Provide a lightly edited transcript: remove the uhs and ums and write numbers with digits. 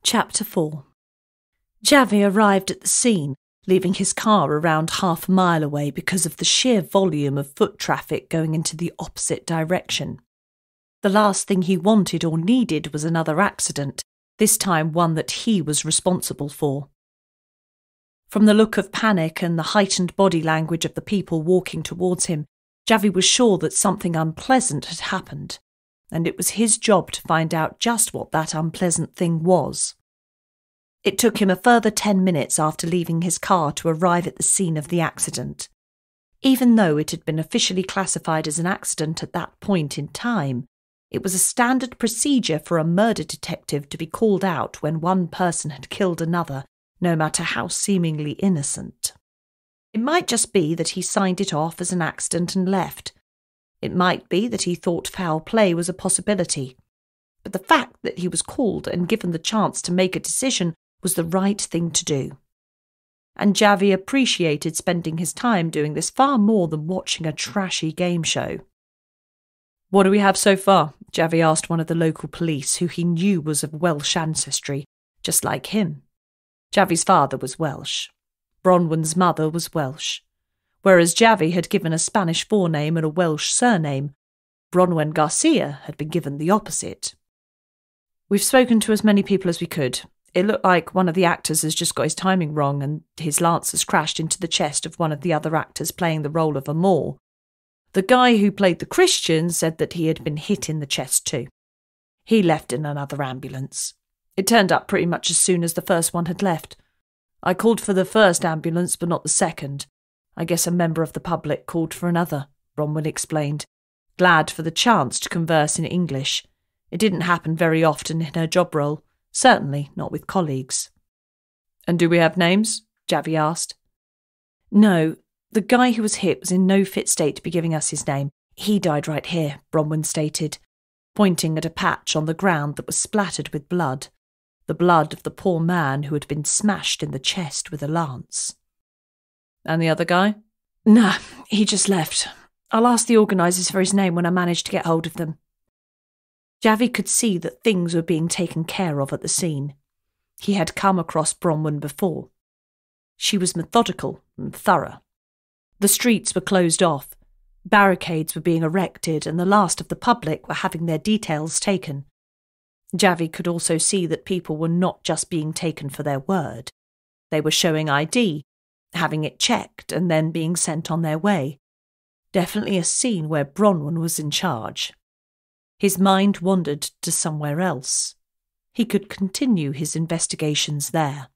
Chapter 4. Javea arrived at the scene, leaving his car around half a mile away because of the sheer volume of foot traffic going into the opposite direction. The last thing he wanted or needed was another accident, this time one that he was responsible for. From the look of panic and the heightened body language of the people walking towards him, Javea was sure that something unpleasant had happened, and it was his job to find out just what that unpleasant thing was. It took him a further 10 minutes after leaving his car to arrive at the scene of the accident. Even though it had been officially classified as an accident at that point in time, it was a standard procedure for a murder detective to be called out when one person had killed another, no matter how seemingly innocent. It might just be that he signed it off as an accident and left. It might be that he thought foul play was a possibility. But the fact that he was called and given the chance to make a decision was the right thing to do. And Javea appreciated spending his time doing this far more than watching a trashy game show. "What do we have so far?" Javea asked one of the local police, who he knew was of Welsh ancestry, just like him. Javea's father was Welsh. Bronwyn's mother was Welsh. Whereas Javea had given a Spanish forename and a Welsh surname, Bronwyn Garcia had been given the opposite. "We've spoken to as many people as we could. It looked like one of the actors has just got his timing wrong and his lance has crashed into the chest of one of the other actors playing the role of a Moor. The guy who played the Christian said that he had been hit in the chest too. He left in another ambulance. It turned up pretty much as soon as the first one had left. I called for the first ambulance but not the second. I guess a member of the public called for another," Bronwyn explained, glad for the chance to converse in English. It didn't happen very often in her job role. Certainly not with colleagues. "And do we have names?" Javea asked. "No, the guy who was hit was in no fit state to be giving us his name. He died right here," Bronwyn stated, pointing at a patch on the ground that was splattered with blood, the blood of the poor man who had been smashed in the chest with a lance. "And the other guy?" "Nah, he just left. I'll ask the organisers for his name when I manage to get hold of them." Javea could see that things were being taken care of at the scene. He had come across Bronwyn before. She was methodical and thorough. The streets were closed off, barricades were being erected, and the last of the public were having their details taken. Javea could also see that people were not just being taken for their word. They were showing ID, having it checked, and then being sent on their way. Definitely a scene where Bronwyn was in charge. His mind wandered to somewhere else. He could continue his investigations there.